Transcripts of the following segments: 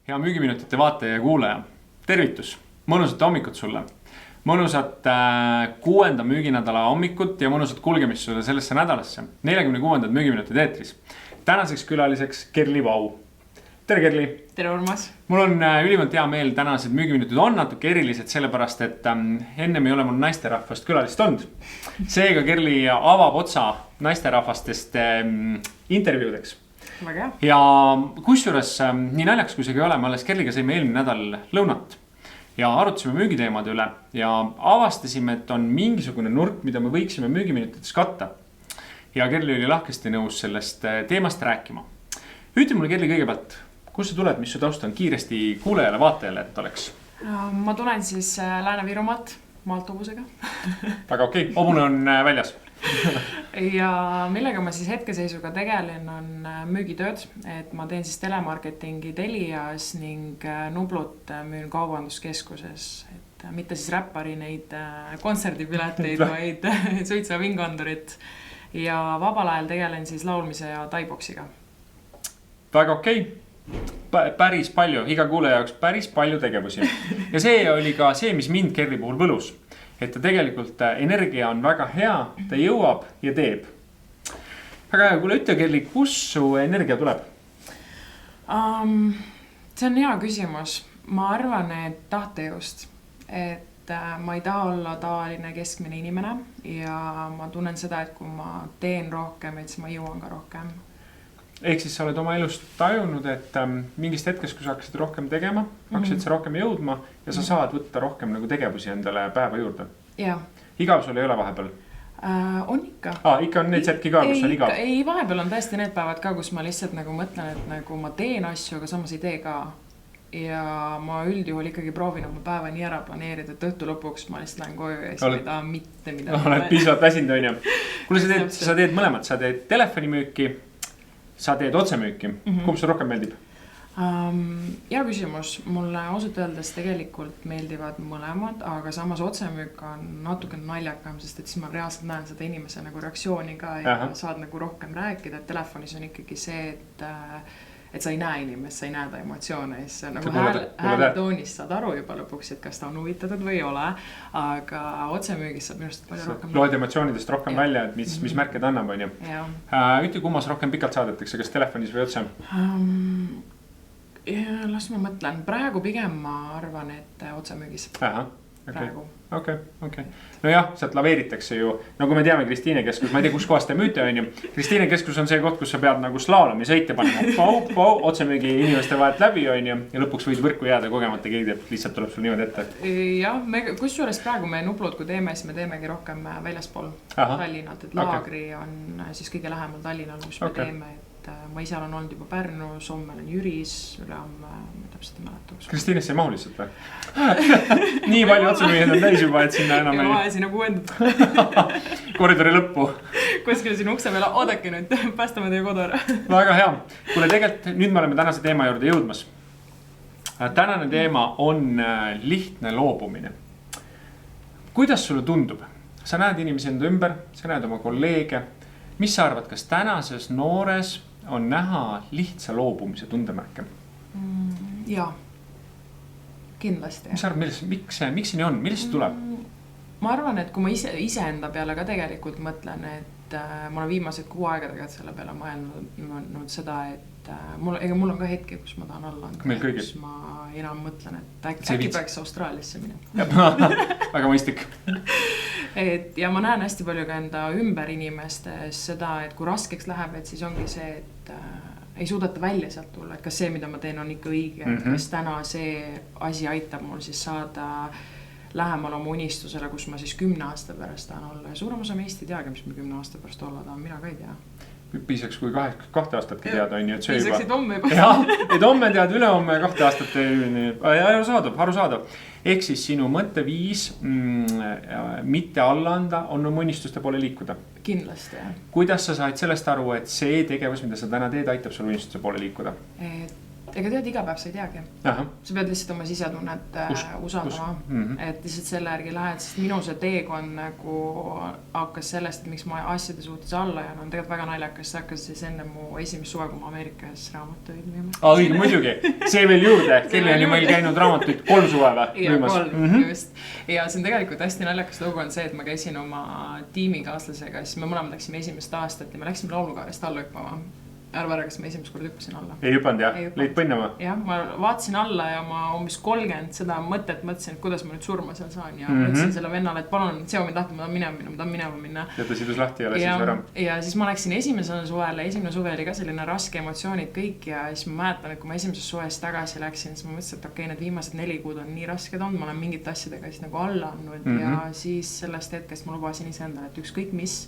Hea müügiminutite vaataja ja kuulaja. Tervitus, mõnusat hommikut sulle. Mõnusat 6. müüginädala hommikut ja mõnusat kulgemist sulle sellesse nädalasse. 46. müügiminutid eetris. Tänaseks külaliseks Kerli Vau. Tere Kerli. Tere Urmas. Mul on ülimalt hea meel, tänased müügiminutid on natuke erilised, sellepärast et ennem ei ole mul naisterahvast külalist olnud. Seega Kerli avab otsa naisterahvastest intervjuudeks. Väga. Ja kusjuures nii naljaks kui see ei ole, me alles Kerliga saime eelmine nädal lõunat ja arutasime müügiteemade üle ja avastasime, et on mingisugune nurk, mida me võiksime müügiminutites katta. Ja Kerli oli lahkesti nõus sellest teemast rääkima. Ütle mulle Kerli kõigepealt, kus sa tuled, mis su taust on kiiresti kuulajale, vaatajale, et oleks? Ma tulen siis Lääne-Virumaalt, maalt hobusega. Väga okei, hobune on väljas. Ja millega ma siis hetkeseisuga tegelen on müügitööd, et ma teen siis telemarketingi Telias ning Nublut müün kaubanduskeskuses, et mitte siis räppari neid kontserdipileteid, vaid suitsa vingondurit ja vabal ajal tegelen siis laulmise ja taiboksiga. Väga okei. Päris palju, iga kuulaja jaoks päris palju tegevusi. Ja see oli ka see, mis mind Kerli puhul võlus. Et ta tegelikult energia on väga hea, ta jõuab ja teeb. Aga kuule ütle Kerli, kus su energia tuleb? See on hea küsimus. Ma arvan, et tahtejõust. Et ma ei taha olla tavaline keskmine inimene ja ma tunnen seda, et kui ma teen rohkem, et siis ma jõuan ka rohkem. Ehk siis sa oled oma elust tajunud, et mingist hetkest, kui sa hakkasid rohkem tegema, hakkasid sa rohkem jõudma ja sa saad võtta rohkem nagu tegevusi endale päeva juurde. Ja. Igav sul ei ole vahepeal? On ikka. Ikka on need hetki ka, kus on igav? Ei, vahepeal on tõesti need päevad ka, kus ma lihtsalt nagu mõtlen, et nagu ma teen asju, aga samas ei tee ka. Ja ma üldjuhul ikkagi proovin oma päeva nii ära planeerida, et õhtu lõpuks ma lihtsalt lähen koju ja siis ei taha mitte midagi. Oled piisavalt väsinud, on ju. Kuule, sa teed mõlemad, sa teed telefonimüüki, sa teed otsemüüki. Kumb sul rohkem meeldib? Hea küsimus. Mulle ausalt öeldes tegelikult meeldivad mõlemad, aga samas otsemüük on natuke naljakam, sest et siis ma reaalselt näen seda inimese nagu reaktsiooni ka ja saad nagu rohkem rääkida. Telefonis on ikkagi see, et sa ei näe inimest, sa ei näe ta emotsioone. Siis nagu hääletoonist saad aru juba lõpuks, et kas ta on huvitatud või ei ole. Aga otsemüügis saab minust palju rohkem. Loed emotsioonidest rohkem välja, et mis märke ta annab, on ju. Ütle, kummas rohkem pikalt saadetakse, kas telefonis või otse? Las ma mõtlen. Praegu pigem ma arvan, et otsemüügis. Okei. No jah, sealt laveeritakse ju. Nagu me teame Kristiine keskus, ma ei tea, kus kohast te müüte, on ju. Kristiine keskus on see koht, kus sa pead nagu slaalomi sõite panema. Otsemüügi inimeste vahet läbi, on ju. Ja lõpuks võid võrku jääda kogemata, keegi teeb, lihtsalt tuleb sul niimoodi ette. Jah, kusjuures praegu me Nublud, kui teeme, siis me teemegi rohkem väljaspool Tallinnalt. Et laagri on siis kõige lähemal Tallinnal, kus me teeme. Ma ise olen olnud juba Pärnu, Sommel on Jüris, ülehomme, ma täpselt ei mäleta. Kristiinesse ei mahu lihtsalt või? Nii palju otsemüüjad on täis juba, et sinna enam ei... Ja vahe sinna 6. Koridori lõppu. Kuskil sinna ukse peale, oodake nüüd, päästame teie kodu ära. Väga hea. Kuule tegelikult, nüüd me oleme tänase teema juurde jõudmas. Tänane teema on lihtne loobumine. Kuidas sulle tundub? Sa näed inimesi enda ümber, sa näed oma kolleege. Mis sa arvad, kas tänases noores on näha lihtsa loobumise tundemärke? Jaa, kindlasti. Mis sa arvad, miks see nii on? Millest tuleb? Ma arvan, et kui ma ise enda peale ka tegelikult mõtlen, et ma olen viimased 6 aega tegelikult selle peale mõelnud seda, et mul on ka hetki, kus ma tahan alla anda. Kus ma enam mõtlen, et äkki peaks Austraaliasse minema. Väga mõistlik. Ja ma näen hästi palju ka enda ümber inimestes seda, et kui raskeks läheb, et siis ongi see, et ei suudata välja sealt tulla, et kas see, mida ma teen, on ikka õige, et kas täna see asi aitab mul siis saada lähemal oma unistusele, kus ma siis 10 aasta pärast tahan olla. Ja suurem osa meist ei teagi, mis ma 10 aasta pärast olla tahan, mina ka ei tea. Piisaks kui 2 aastatki teada, on ju, et see juba... Piisaksid homme juba. Jah, et homme tead üle homme 2 aastat arusaadav. Ehk siis sinu mõtteviis mitte alla anda on oma unistuste poole liikuda. Kindlasti, jah. Kuidas sa said sellest aru, et see tegevus, mida sa täna teed, aitab sul unistuste poole liikuda? Et ega tead, iga päev sa ei teagi. Sa pead lihtsalt oma sisetunnet usaldama, et lihtsalt selle järgi lähed, sest minu see teekond nagu hakkas sellest, et miks ma asjade suhtes alla ja no tegelikult väga naljakas, see hakkas siis enne mu esimest suve, kui ma Ameerikas raamatuid müüma. Õige, muidugi, see veel juurde, Kelly on ju meil käinud raamatuid 3 suve või müümas. Ja 3, just. Ja see on tegelikult hästi naljakas lugu on see, et ma käisin oma tiimikaaslasega, siis me mõlemad läksime esimest aastat ja me läksime laulukaarest alla hüppama. Arva ära, kas ma esimest kord hüppasin alla. Ei hüppanud jah? Lõid põnnama? Jah, ma vaatasin alla ja ma umbes 30 seda mõtet mõtlesin, et kuidas ma nüüd surma seal saan ja mõtlesin selle vennale, et palun, seo mind lahti, ma tahan minema minna. Ja ta sidus lahti ja läksin ära. Ja siis ma läksin esimene suve oli ka selline raske emotsioonid kõik ja siis ma mäletan, et kui ma esimesest suvest tagasi läksin, siis ma mõtlesin, et okei, need viimased 4 kuud on nii rasked olnud, ma olen mingit asjadega siis nagu alla andnud ja siis sellest hetkest ma lubasin iseendale, et ükskõik mis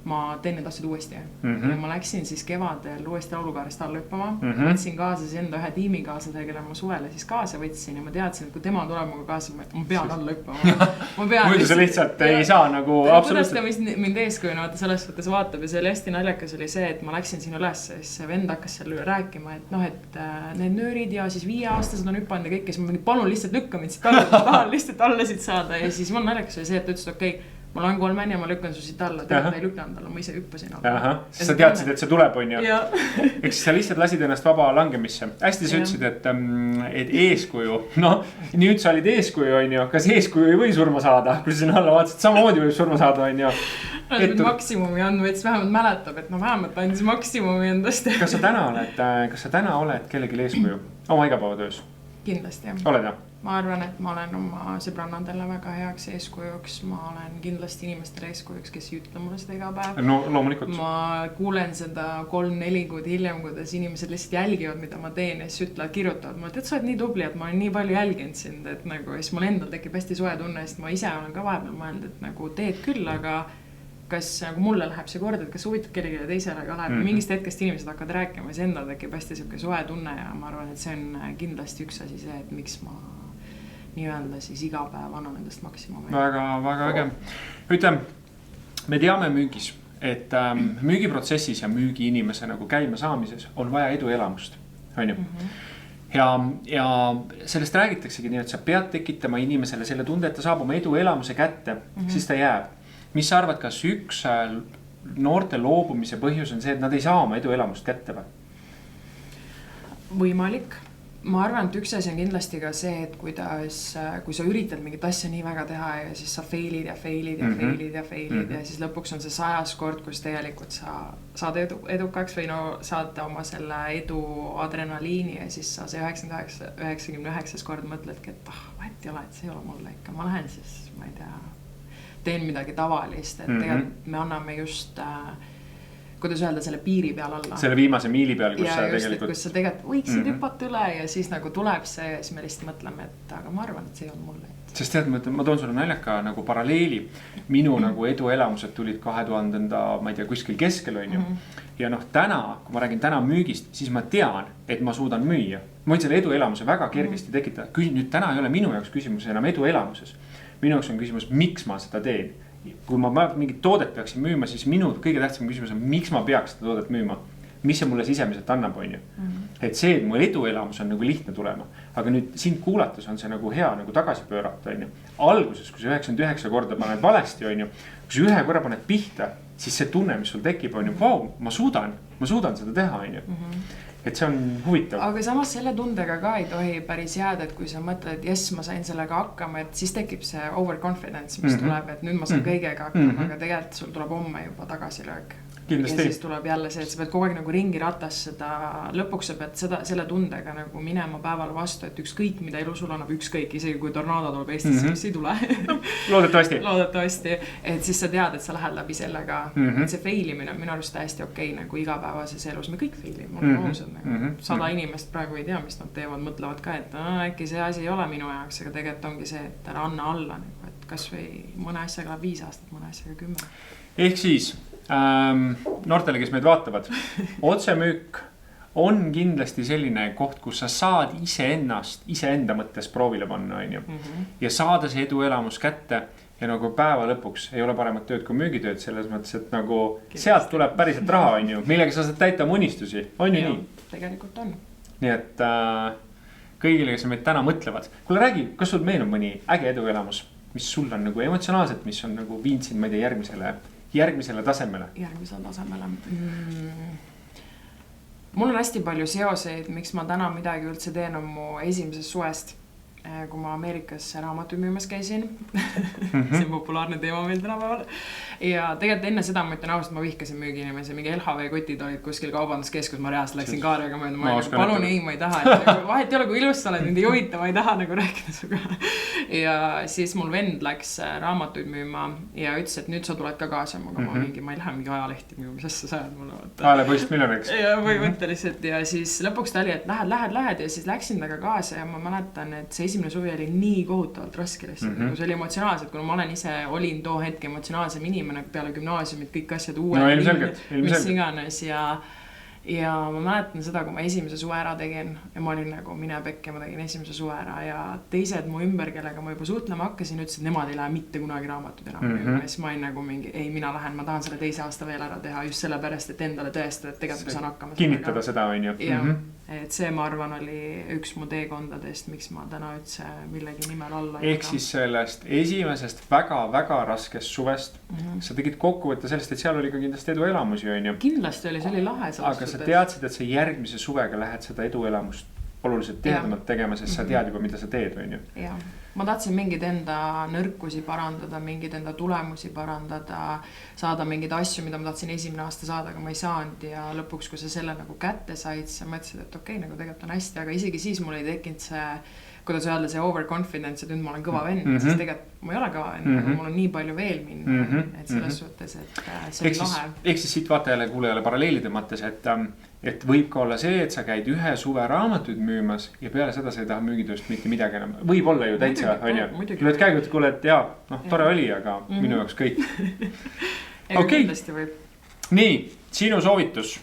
ma teen need asjad uuesti. Ja ma läksin siis kevadel uuesti laulukaarest alla hüppama. Võtsin kaasa siis enda ühe tiimikaaslasega, kelle ma suvele siis kaasa võtsin ja ma teadsin, et kui tema tuleb muga kaasa, ma pean alla hüppama. Muidu sa lihtsalt ei saa nagu absoluutselt. Kuidas ta mind eeskujuna selles võttes vaatab ja see hästi naljakas oli see, et ma läksin siin üles ja siis see vend hakkas seal rääkima, et noh, et need nöörid ja siis 5-aastased on hüppanud ja kõik, kes ma palun lihtsalt lükka mind siit alla, ma tahan lihtsalt alla siit saada ja siis mul naljakas oli see, et ütlesid, okei, ma olen 3 ja ma lükkan su siit alla, tegelikult ei lükanud alla, ma ise hüppasin alla. Sa teadsid, et see tuleb, on ju. Eks sa lihtsalt lasid ennast vaba langemisse. Hästi sa ütlesid, et eeskuju, noh, nüüd sa olid eeskuju, on ju, kas eeskuju ei või surma saada, kui sa sinna alla vaatasid, samamoodi võib surma saada, on ju. Maksimumi andma, et vähemalt mäletab, et vähemalt andis maksimumi endast. Kas sa täna oled kellegi eeskuju oma igapäevatöös? Kindlasti, jah. Oled, jah? Ma arvan, et ma olen oma sõbrannadele väga heaks eeskujuks, ma olen kindlasti inimestele eeskujuks, kes ei ütle mulle seda iga päev. No loomulikult. Ma kuulen seda 3-4 kuud hiljem, kuidas inimesed lihtsalt jälgivad, mida ma teen ja siis ütlevad, kirjutavad mulle, et sa oled nii tubli, et ma olen nii palju jälginud sind, et nagu siis mul endal tekib hästi soe tunne, sest ma ise olen ka vahepeal mõelnud, et nagu teed küll, aga kas nagu mulle läheb see kord, et kas huvitab kellelegi teisele ka läheb. Mingist hetkest inimesed hakkavad rääkima, siis endal tekib hästi selline soe tunne ja ma arvan, et see on kindlasti üks asi see, et miks ma nii-öelda siis iga päev annan endast maksimumi. Väga, väga äge. Ütlem, me teame müügis, et müügiprotsessis ja müügiinimese nagu käima saamises on vaja eduelamust, on ju? Ja sellest räägitaksegi nii, et sa pead tekitama inimesele selle tunde, et ta saab oma eduelamuse kätte, siis ta jääb. Mis sa arvad, kas üks noorte loobumise põhjus on see, et nad ei saa oma eduelamust kätte või? Võimalik. Ma arvan, et üks asi on kindlasti ka see, et kui sa üritad mingit asja nii väga teha ja siis sa failid ja siis lõpuks on see 100. kord, kus tegelikult sa saad edukaks või no saad oma selle edu adrenaliini ja siis sa see 99. kord mõtledki, et vahet ei ole, et see ei ole mulle ikka, ma lähen siis, ma ei tea, teen midagi tavalist, et tegelikult me anname just, kuidas öelda, selle piiri peal alla. Selle viimase miili peal, kus sa tegelikult... Kus sa tegelikult võiksid hüpata üle ja siis nagu tuleb see ja siis me lihtsalt mõtleme, et aga ma arvan, et see on mulle. Sest tead, ma toon sulle naljaka nagu paralleeli. Minu nagu eduelamused tulid 2000, ma ei tea, kuskil keskel on ju. Ja noh, täna, kui ma räägin täna müügist, siis ma tean, et ma suudan müüa. Ma võin selle eduelamuse väga kergesti tekitada. Nüüd täna ei ole minu jaoks küsimus enam eduelamuses. Minu jaoks on küsimus, miks ma seda teen. Kui ma mingit toodet peaksin müüma, siis minu kõige tähtsam küsimus on, miks ma peaks seda toodet müüma. Mis see mulle sisemiselt annab, on ju. Et see, et mu eduelamus on nagu lihtne tulema. Aga nüüd sind kuulates on see nagu hea nagu tagasi pöörata, on ju. Alguses, kui sa 99 korda paned valesti, on ju. Kui sa 1 korra paned pihta, siis see tunne, mis sul tekib, on ju, vau, ma suudan seda teha, on ju. Et see on huvitav. Aga samas selle tundega ka ei tohi päris jääda, et kui sa mõtled, et jess, ma sain sellega hakkama, et siis tekib see overconfidence, mis tuleb, et nüüd ma saan kõigega hakkama, aga tegelikult sul tuleb homme juba tagasilöök. Kindlasti. Ja siis tuleb jälle see, et sa pead kogu aeg nagu ringi ratas seda, lõpuks sa pead selle tundega nagu minema päeval vastu, et ükskõik mida elu sul annab, ükskõik, isegi kui tornaado tuleb Eestisse, kes ei tule. Loodetavasti, et siis sa tead, et sa lähed läbi sellega, et see failimine on minu arust täiesti okei, nagu igapäevases elus, me kõik failime, mul on ausad, nagu 100 inimest praegu ei tea, mis nad teevad, mõtlevad ka, et äkki see asi ei ole minu jaoks, aga tegelikult ongi see, et ära anna alla, et kas või mõne asjaga 5 aastat, mõne asjaga 10. Ehk siis noortele, kes meid vaatavad, otsemüük on kindlasti selline koht, kus sa saad iseenda mõttes proovile panna, on ju. Ja saada see eduelamus kätte ja nagu päeva lõpuks ei ole paremat tööd kui müügitööd selles mõttes, et nagu sealt tuleb päriselt raha, on ju, millega sa saad täita oma unistusi, on ju nii? Tegelikult on. nii et kõigile, kes meid täna mõtlevad. Kuule räägi, kas sul meenub mõni äge eduelamus, mis sul on nagu emotsionaalselt, mis on nagu viinud sind, ma ei tea, järgmisele tasemele? Järgmisele tasemele. Mul on hästi palju seoseid, miks ma täna midagi üldse teen on mu esimesest suvest. Kui ma Ameerikas raamatuid müümas käisin. See on populaarne teema meil tänapäeval. Ja tegelikult enne seda ma ütlen ausalt, ma vihkasin müügiinimesi. Mingi LHV kotid olid kuskil kaubanduskeskus, ma reaalselt läksin kaarega mööda. Ma palun ei, ma ei taha. Vahet ei ole, kui ilus sa oled, mind ei huvita, ma ei taha nagu rääkida suga. Ja siis mul vend läks raamatuid müüma ja ütles, et nüüd sa tuled ka kaasa. Ma ei lähe mingi ajalehti müüma, mis sa sajad mulle. Ajalehpoist miljonäriks. Ja põhimõtteliselt ja siis lõpuks ta oli, et lähed ja siis läksin taga kaasa ja ma mäletan, et see esimene suvi oli nii kohutavalt raske lihtsalt. See oli emotsionaalselt, kuna ma olin too hetk emotsionaalsem inimene peale gümnaasiumit, kõik asjad uued, mis iganes ja ma mäletan seda, kui ma esimese suve ära tegin ja ma olin nagu mine pekk ja ma tegin esimese suve ära ja teised mu ümber, kellega ma juba suhtlema hakkasin, ütlesid, et nemad ei lähe mitte kunagi raamatud enam. Ja siis ma olin nagu mingi, ei, mina lähen, ma tahan selle teise aasta veel ära teha just selle pärast, et endale tõestada, et tegelikult ma saan hakkama. Kinnitada seda on ju. Et see, ma arvan, oli üks mu teekondadest, miks ma täna üldse millegi nimel alla. Ehk siis sellest esimesest väga-väga raskest suvest sa tegid kokkuvõtte sellest, et seal oli ka kindlasti eduelamusi on ju. Kindlasti oli, see oli lahe. Aga sa teadsid, et sa järgmise suvega lähed seda eduelamust oluliselt tihedamalt tegema, sest sa tead juba, mida sa teed on ju. Ja. Ma tahtsin mingid enda nõrkusi parandada, mingid enda tulemusi parandada, saada mingid asju, mida ma tahtsin esimene aasta saada, aga ma ei saanud ja lõpuks, kui sa selle nagu kätte said, sa mõtlesid, et okei, nagu tegelikult on hästi, aga isegi siis mul ei tekkinud see, kuidas öelda, see overconfidence, et nüüd ma olen kõva vend, siis tegelikult ma ei ole kõva vend, mul on nii palju veel minna, et selles suhtes, et see oli lahe. Ehk siis siit vaatajale kuulejale paralleelide mõttes, et võib ka olla see, et sa käid ühe suve raamatuid müümas ja peale seda sa ei taha müügitööst mitte midagi enam. Võib olla ju täitsa, on ju. Tuled käigut, kuule, et jaa, tore oli, aga minu jaoks kõik. Okei. Nii, sinu soovitus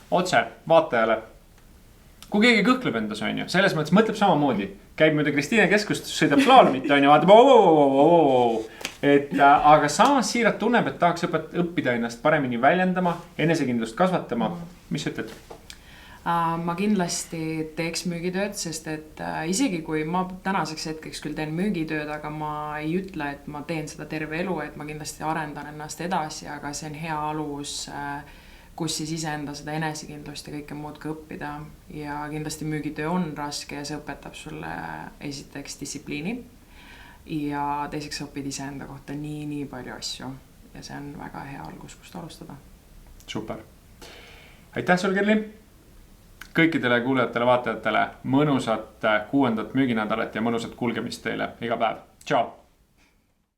otse vaatajale. Kui keegi kõhkleb endas on ju, selles mõttes mõtleb samamoodi. Käib mööda Kristiine keskust, sõidab slaalomit on ju, vaatab aga samas siiralt tunneb, et tahaks õppida ennast paremini väljendama, enesekindlust kasvatama. Mis ütled? Ma kindlasti teeks müügitööd, sest et isegi kui ma tänaseks hetkeks küll teen müügitööd, aga ma ei ütle, et ma teen seda terve elu, et ma kindlasti arendan ennast edasi, aga see on hea alus, kus siis iseenda seda enesekindlust ja kõike muud ka õppida. Ja kindlasti müügitöö on raske ja see õpetab sulle esiteks distsipliini ja teiseks õpid iseenda kohta nii palju asju ja see on väga hea algus, kust alustada. Super. Aitäh sul, Kerli! Kõikidele kuulajatele, vaatajatele mõnusat 6. müüginädalat ja mõnusat kulgemist teile iga päev. Tšau!